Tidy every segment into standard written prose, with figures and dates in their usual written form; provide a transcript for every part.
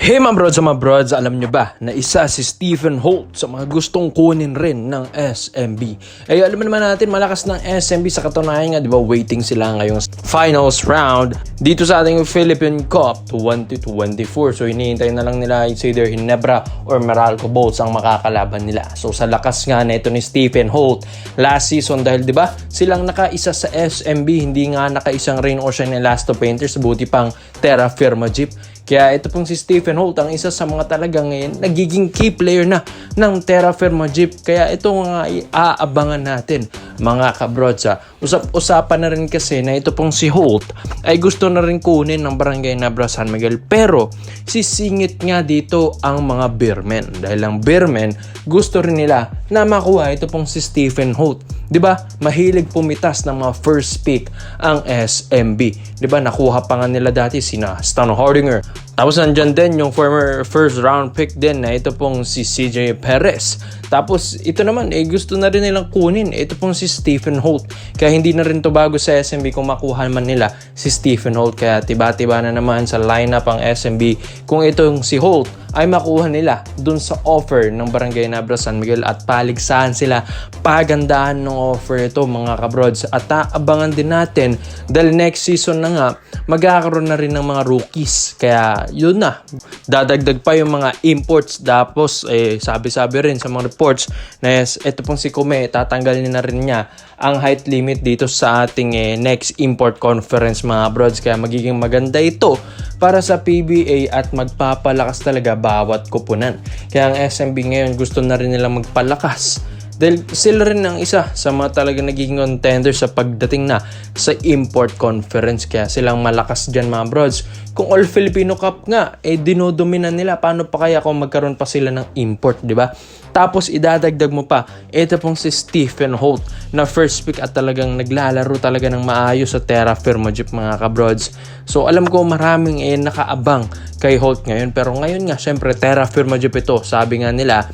Hey mga broads, alam nyo ba na isa si Stephen Holt sa mga gustong kunin rin ng SMB? Eh alam naman natin malakas ng SMB sa katunayan nga, di ba, waiting sila ngayong finals round dito sa ating Philippine Cup 2024. So hinihintay na lang nila it's either Ginebra or Meralco Bolts ang makakalaban nila. So sa lakas nga na ito ni Stephen Holt last season, dahil di ba silang nakaisa sa SMB, hindi nga nakaisang Rain Ocean Elasto Painters, buti pang Terra Firma Jeep. Kaya ito pong si Stephen Holt ang isa sa mga talagang nagiging key player na ng Terra Firma Jeep. Kaya ito nga aabangan natin mga kabrods. Usap-usapan na rin kasi na ito pong si Holt ay gusto na rin kunin ng Barangay Nabra San Miguel. Pero sisingit nga dito ang mga beermen. Dahil ang beermen gusto rin nila na makuha ito pong si Stephen Holt. Diba? Mahilig pumitas ng mga first pick ang SMB. Diba? Nakuha pa nga nila dati sina Stan Hardinger. Tapos nandyan din yung former first round pick din na ito pong si CJ Perez. Tapos ito naman gusto na rin nilang kunin ito pong si Stephen Holt. Kaya hindi na rin to bago sa SMB kung makuha man nila si Stephen Holt. Kaya tiba-tiba na naman sa lineup ang SMB kung itong si Holt ay makuha nila dun sa offer ng Barangay Nabra San Miguel at paligsahan sila. Pagandahan ng offer ito mga kabrods, at abangan din natin dahil next season na nga magkakaroon na rin ng mga rookies. Kaya yun na, dadagdag pa yung mga imports. Tapos sabi-sabi rin sa mga reports na ito pong si Kume, tatanggalin na rin niya ang height limit dito sa ating next import conference mga brods. Kaya magiging maganda ito para sa PBA at magpapalakas talaga bawat kupunan. Kaya ang SMB ngayon gusto na rin nilang magpalakas dahil sila rin ang isa sa mga talaga nagiging contender sa pagdating na sa import conference. Kaya silang malakas dyan mga brods. Kung All Filipino Cup nga, dinodominan nila. Paano pa kaya kung magkaroon pa sila ng import, di ba? Tapos idadagdag mo pa, ito pong si Stephen Holt na first pick at talagang naglalaro talaga ng maayos sa Terra Firma Jeep mga kabrods. So alam ko maraming nakaabang kay Holt ngayon. Pero ngayon nga, syempre Terra Firma Jeep ito. Sabi nga nila,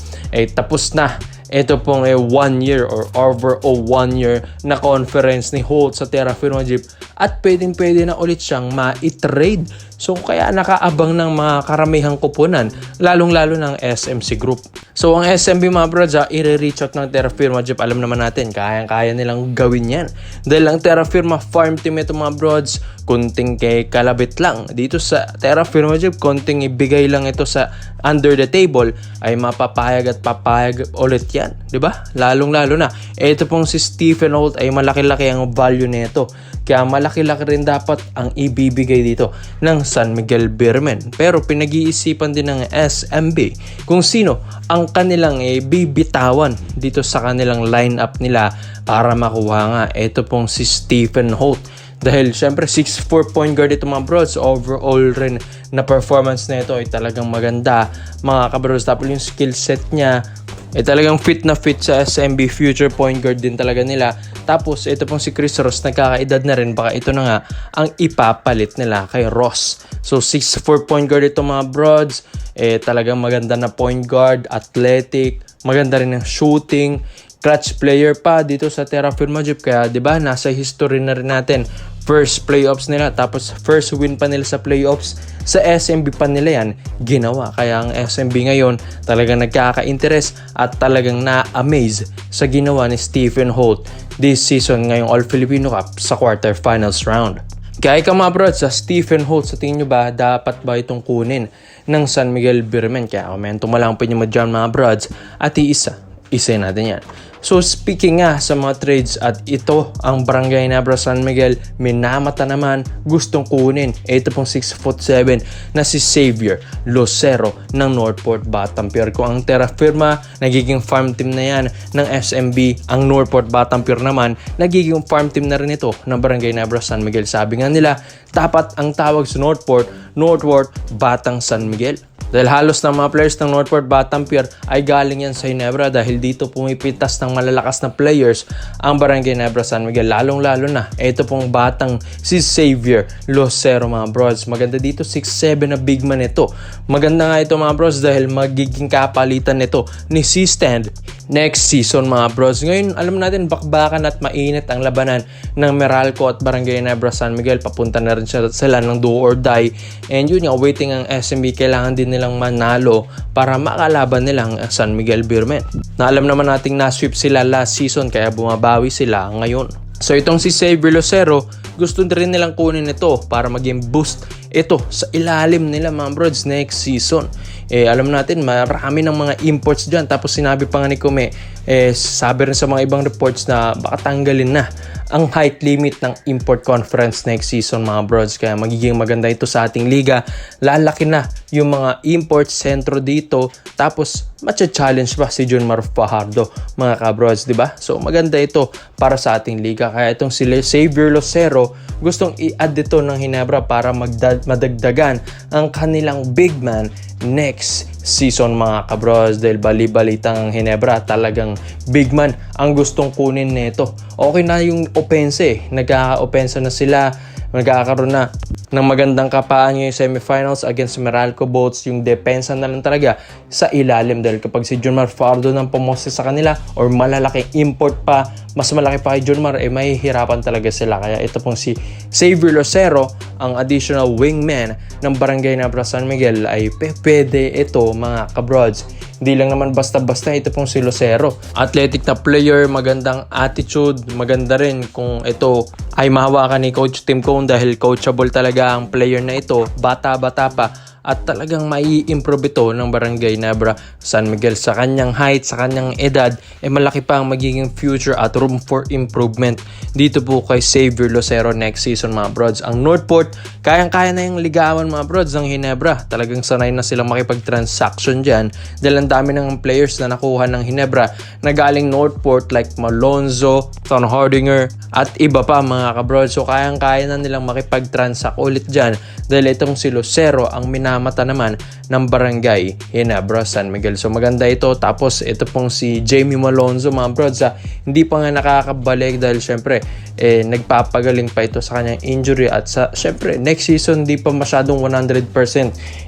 tapos na ito pong 1 year or over 1 year na conference ni Holt sa Terra Firma Jeep at pwede na ulit siyang ma-trade. So kaya nakaabang ng mga karamihang kupunan, lalong-lalo ng SMC Group. So ang SMB mga brods, i-reach out ng Terra Firma Jeep, alam naman natin, kaya nilang gawin yan. Dahil ang Terra Firma farm team ito mga brods, kunting kay kalabit lang. Dito sa Terra Firma Jeep, kunting ibigay lang ito sa under the table, ay mapapayag at papayag ulit yan. Diba? Lalong-lalo na. Ito pong si Stephen Holt ay malaki-laki ang value nito. Kaya malaki-laki rin dapat ang ibibigay dito ng San Miguel Beermen. Pero pinag-iisipan din ng SMB kung sino ang kanilang bibitawan dito sa kanilang lineup nila para makuha nga ito pong si Stephen Holt. Dahil syempre 6'4" point guard ito mga bros, overall rin na performance na ito ay talagang maganda mga kabros. Tapos yung skill set niya talagang fit na fit sa SMB future point guard din talaga nila. Tapos ito pong si Chris Ross, nagkakaedad na rin, baka ito na nga ang ipapalit nila kay Ross. So 6'4" point guard ito mga broads, talagang maganda na point guard, athletic, maganda rin ng shooting, clutch player pa dito sa Terra Firma Jeep. Kaya 'di ba, nasa history na rin natin, first playoffs nila, tapos first win pa nila sa playoffs sa SMB pa nila yan ginawa. Kaya ang SMB ngayon talagang nagkaka-interest at talagang na-amaze sa ginawa ni Stephen Holt this season ngayong All Filipino Cup sa quarterfinals round. Kaya mga brods, sa Stephen Holt, sa tingin nyo ba dapat ba itong kunin ng San Miguel Beermen? Kaya komento mo lang po nyo dyan mga brods at isa natin yan. So speaking nga sa mga trades, at ito ang Barangay Nabra San Miguel minamata naman gustong kunin ito pong 6'7" na si Xavier Lucero ng Northport Batampier. Kung ang Terra Firma nagiging farm team na yan ng SMB, ang Northport Batampier naman nagiging farm team na rin ito ng Barangay Nabra San Miguel. Sabi nga nila, dapat ang tawag sa Northport Batang San Miguel. Dahil halos ng mga players ng Northport Batampier ay galing yan sa Ginebra, dahil dito pumipitas ng malalakas na players ang Barangay Nabra San Miguel. Lalong-lalo na ito pong batang si Xavier Lucero mga bros. Maganda dito, 6'7" na big man ito. Maganda nga ito mga bros dahil magiging kapalitan nito ni C-Stand next season mga bros. Ngayon, alam natin bakbakan at mainit ang labanan ng Meralco at Barangay Nebra San Miguel. Papunta na rin sila ng do or die. And yun yung waiting ang SMB. Kailangan din nilang manalo para makalaban nilang San Miguel Beermen. Na alam naman nating na-sweep sila last season kaya bumabawi sila ngayon. So itong si Xavier Lucero, gusto rin nilang kunin ito para maging boost ito sa ilalim nila mga brods next season. Alam natin marami ng mga imports dyan. Tapos sinabi pa nga ni Kume, sabi rin sa mga ibang reports na baka tanggalin na ang height limit ng import conference next season mga brods. Kaya magiging maganda ito sa ating liga. Lalaki na yung mga import sentro dito. Tapos matcha-challenge pa si Junmar Fajardo mga kabrods, di ba? So maganda ito para sa ating liga. Kaya itong si Xavier Lucero gustong i-add dito ng Ginebra para madagdagan ang kanilang big man next season mga kabros. Dahil bali-balitang Ginebra talagang big man ang gustong kunin nito. Okay na yung opensa nagkaka-opensa na sila, nagkakaroon na ng magandang kapaan ngayong semifinals against Meralco Boats. Yung depensa na lang talaga sa ilalim dahil kapag si Junmar Fajardo nang pumose sa kanila or malalaking import pa, mas malaki pa kay Junmar, mahihirapan talaga sila. Kaya ito pong si Xavier Lucero, ang additional wingman ng Barangay Nebra San Miguel, ay pwede ito mga kabrods. Hindi lang naman basta-basta, ito pong si Lucero. Athletic na player, magandang attitude, maganda rin kung ito ay mahawakan ni Coach Tim Cone dahil coachable talaga ang player na ito. Bata-bata pa at talagang mai-improve ito ng Barangay Nebra San Miguel. Sa kanyang height, sa kanyang edad, malaki pa ang magiging future at room for improvement dito po kay Xavier Lucero next season mga brods. Ang Northport, kayang-kaya na yung ligawan mga brods ng Ginebra. Talagang sanay na silang makipag-transaction dyan dahil ang dami ng players na nakuha ng Ginebra na galing Northport like Malonzo, Ton Hardinger at iba pa mga kabrods. So kayang-kaya na nilang makipag-transact ulit dyan dahil itong si Lucero ang minamata naman ng Barangay Ginebra San Miguel. So maganda ito. Tapos ito pong si Jamie Malonzo mga brods, hindi pa nga nakakabalik dahil syempre nagpapagaling pa ito sa kanyang injury at syempre next season hindi pa masyadong 100%.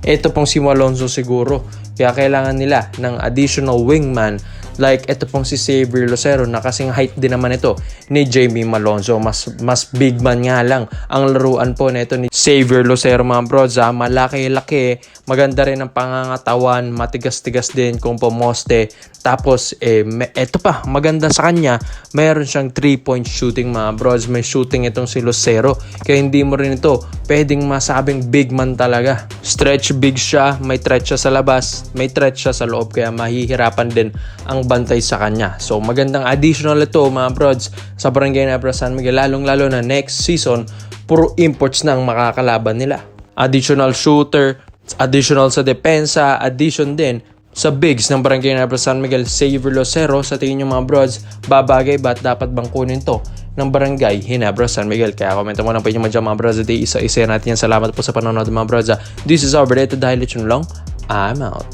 Ito pong si Malonzo siguro. Kaya kailangan nila ng additional wingman like ito pong si Xavier Lucero na kasing height din naman ito ni Jamie Malonzo. Mas big man nga lang ang laruan po na ito ni Xavier Lucero mga brods. Malaki-laki, maganda rin ang pangangatawan, matigas-tigas din kung pumoste. Tapos ito pa, maganda sa kanya, mayroon siyang 3-point shooting mga brods. May shooting itong si Lucero. Kaya hindi mo rin ito pwedeng masabing big man talaga. Stretch big siya, may stretch siya sa labas, may stretch siya sa loob. Kaya mahihirapan din ang bantay sa kanya. So magandang additional ito mga brods sa Barangay Nebra San Miguel. Lalong-lalo na next season, puro imports na ang makakalaban nila. Additional shooter, additional sa depensa, addition din sa bigs ng Barangay Nebra San Miguel. Xavier Lucero, sa tingin nyo mga brods, babagay ba at dapat bang kunin to ng Barangay Ginebra San Miguel? Kaya komento mo lang po inyo mga brods. Isa-isa natin yan. Salamat po sa panonood mga brods. This is our Day to Dahil Lechon Long. I'm out.